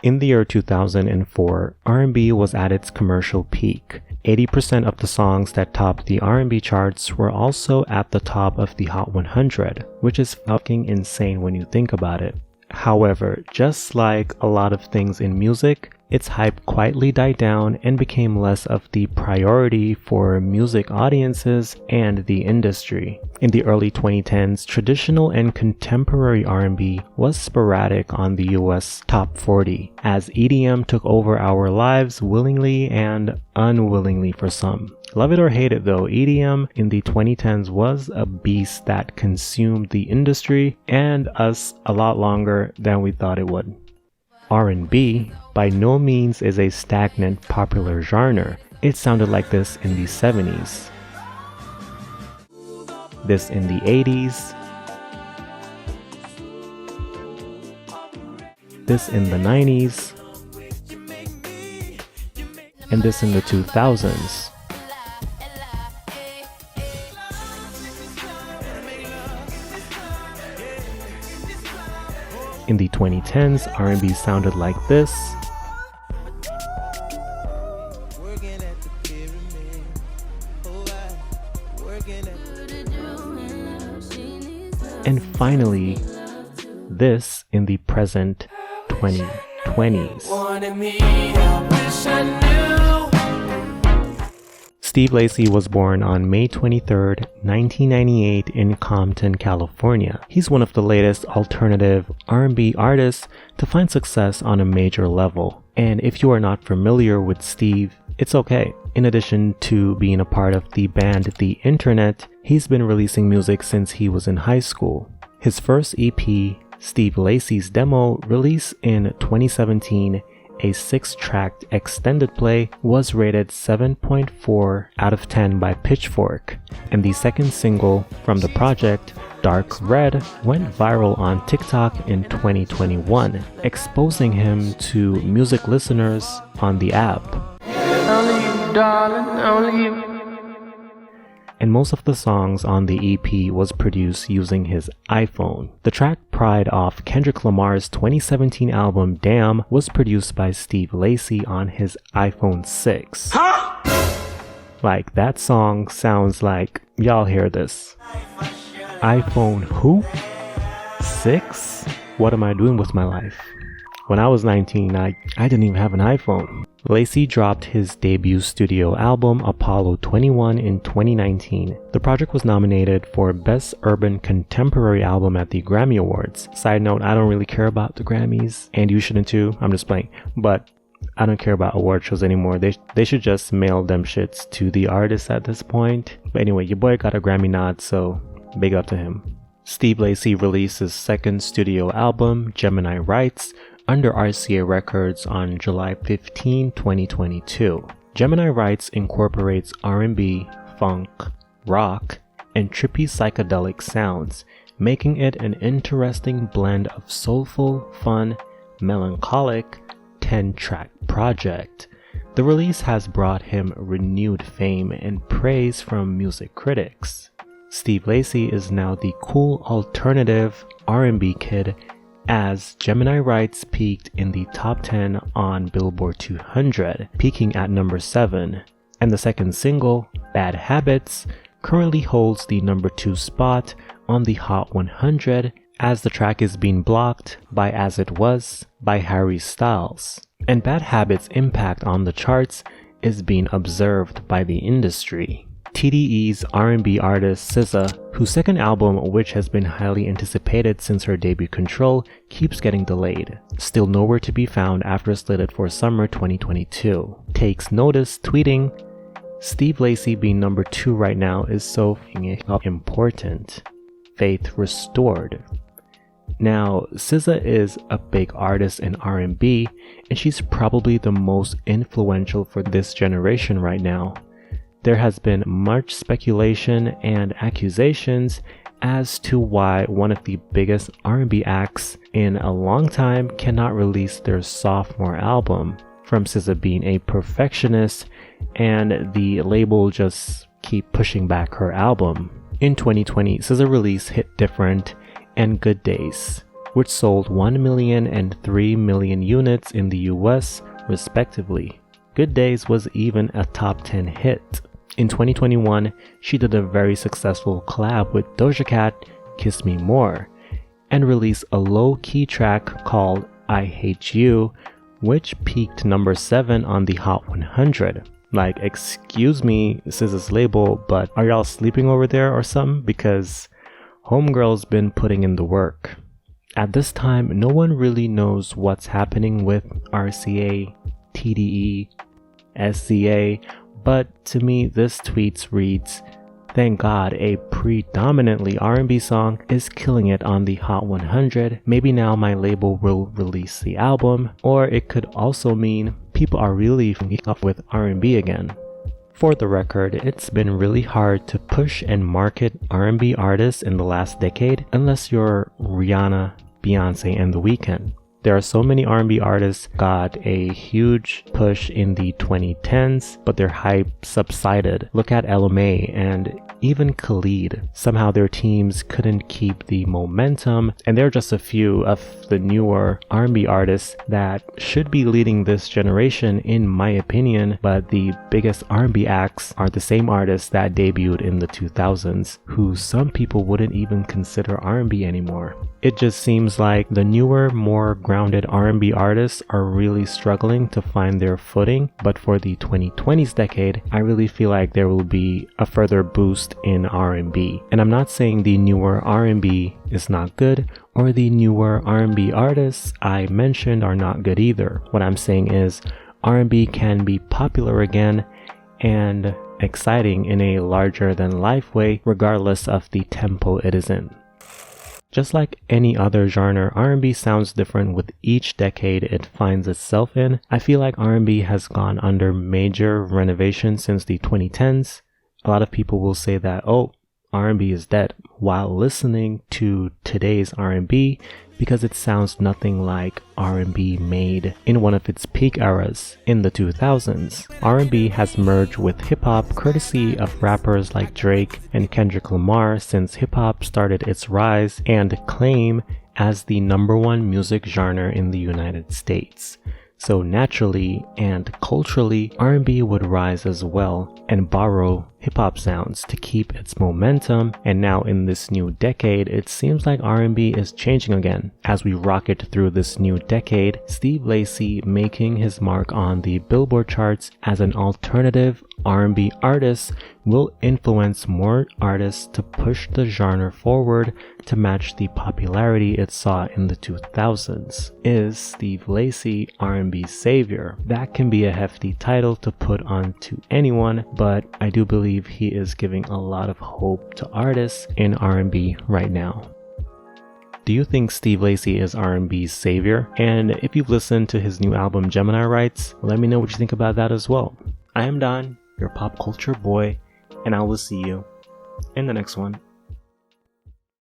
In the year 2004, R&B was at its commercial peak. 80% of the songs that topped the R&B charts were also at the top of the Hot 100, which is fucking insane when you think about it. However, just like a lot of things in music, its hype quietly died down and became less of the priority for music audiences and the industry. In the early 2010s, traditional and contemporary R&B was sporadic on the US Top 40, as EDM took over our lives willingly and unwillingly for some. Love it or hate it though, EDM in the 2010s was a beast that consumed the industry and us a lot longer than we thought it would. R&B by no means is a stagnant popular genre. It sounded like this in the 70s, this in the 80s, this in the 90s, and this in the 2000s. In the 2010s, R&B sounded like this. And finally, this in the present 2020s. SteveLacy was born on May 23, 1998 in Compton, California. He's one of the latest alternative R&B artists to find success on a major level. And if you are not familiar with Steve, it's okay. In addition to being a part of the band The Internet, he's been releasing music since he was in high school. His first EP, SteveLacy's Demo, released in 2017, a 6-track extended play, was rated 7.4 out of 10 by Pitchfork, and the second single from the project, Dark Red, went viral on TikTok in 2021, exposing him to music listeners on the app. Only you, darling, only you. And most of the songs on the EP was produced using his iPhone. The track Pride off Kendrick Lamar's 2017 album Damn was produced by SteveLacy on his iPhone 6. Like, that song sounds like, y'all hear this. iPhone who? 6? What am I doing with my life? When I was 19, I didn't even have an iPhone. Lacy dropped his debut studio album Apollo 21 in 2019. The project was nominated for Best Urban Contemporary Album at the Grammy Awards. Side note, I don't really care about the Grammys, and you shouldn't too, I'm just playing. But I don't care about award shows anymore. They should just mail them shits to the artists at this point. But anyway, your boy got a Grammy nod, so big up to him. SteveLacy released his second studio album, Gemini Rights, under RCA Records on July 15, 2022. Gemini Rights incorporates R&B, funk, rock, and trippy psychedelic sounds, making it an interesting blend of soulful, fun, melancholic, 10-track project. The release has brought him renewed fame and praise from music critics. SteveLacy is now the cool alternative R&B kid, as Gemini Rights peaked in the top 10 on Billboard 200, peaking at number 7, and the second single, Bad Habits, currently holds the number 2 spot on the Hot 100, as the track is being blocked by As It Was by Harry Styles. And Bad Habits' impact on the charts is being observed by the industry. TDE's R&B artist SZA, whose second album, which has been highly anticipated since her debut Control, keeps getting delayed. Still nowhere to be found after slated for summer 2022. Takes notice, tweeting, SteveLacy being number 2 right now is so important. Faith restored. Now, SZA is a big artist in R&B, and she's probably the most influential for this generation right now. There has been much speculation and accusations as to why one of the biggest R&B acts in a long time cannot release their sophomore album, from SZA being a perfectionist and the label just keep pushing back her album. In 2020, SZA released Hit Different and Good Days. which sold 1 million and 3 million units in the US, respectively. Good Days was even a top 10 hit. In 2021, she did a very successful collab with Doja Cat, Kiss Me More, and released a low-key track called I Hate You, which peaked number 7 on the Hot 100. Like, excuse me, SZA's label, but are y'all sleeping over there or something? Because homegirl's been putting in the work. At this time, no one really knows what's happening with RCA, TDE, SCA, but to me this tweet reads, "Thank God a predominantly R&B song is killing it on the Hot 100. Maybe now my label will release the album." Or it could also mean people are really up with R&B again. For the record, it's been really hard to push and market R&B artists in the last decade unless you're Rihanna, Beyonce, and The Weeknd. There are so many R&B artists got a huge push in the 2010s, but their hype subsided. Look at LMA and even Khalid. Somehow their teams couldn't keep the momentum, and they're just a few of the newer R&B artists that should be leading this generation in my opinion, but the biggest R&B acts are the same artists that debuted in the 2000s, who some people wouldn't even consider R&B anymore. It just seems like the newer, more grounded R&B artists are really struggling to find their footing, but for the 2020s decade, I really feel like there will be a further boost in R&B. And I'm not saying the newer R&B is not good, or the newer R&B artists I mentioned are not good either. What I'm saying is R&B can be popular again and exciting in a larger than life way, regardless of the tempo it is in. Just like any other genre, R&B sounds different with each decade it finds itself in. I feel like R&B has gone under major renovation since the 2010s. A lot of people will say that, oh, R&B is dead, while listening to today's R&B because it sounds nothing like R&B made in one of its peak eras in the 2000s. R&B has merged with hip-hop courtesy of rappers like Drake and Kendrick Lamar since hip-hop started its rise and claim as the #1 music genre in the United States. So naturally and culturally, R&B would rise as well and borrow hip-hop sounds to keep its momentum, and now in this new decade, it seems like R&B is changing again. As we rocket through this new decade, SteveLacy making his mark on the Billboard charts as an alternative R&B artist will influence more artists to push the genre forward to match the popularity it saw in the 2000s. Is SteveLacy R&B savior? That can be a hefty title to put onto anyone, but I do believe he is giving a lot of hope to artists in R&B right now. Do you think SteveLacy is R&B's savior? And if you've listened to his new album Gemini Rights, let me know what you think about that as well. I am Don, your pop culture boy, and I will see you in the next one.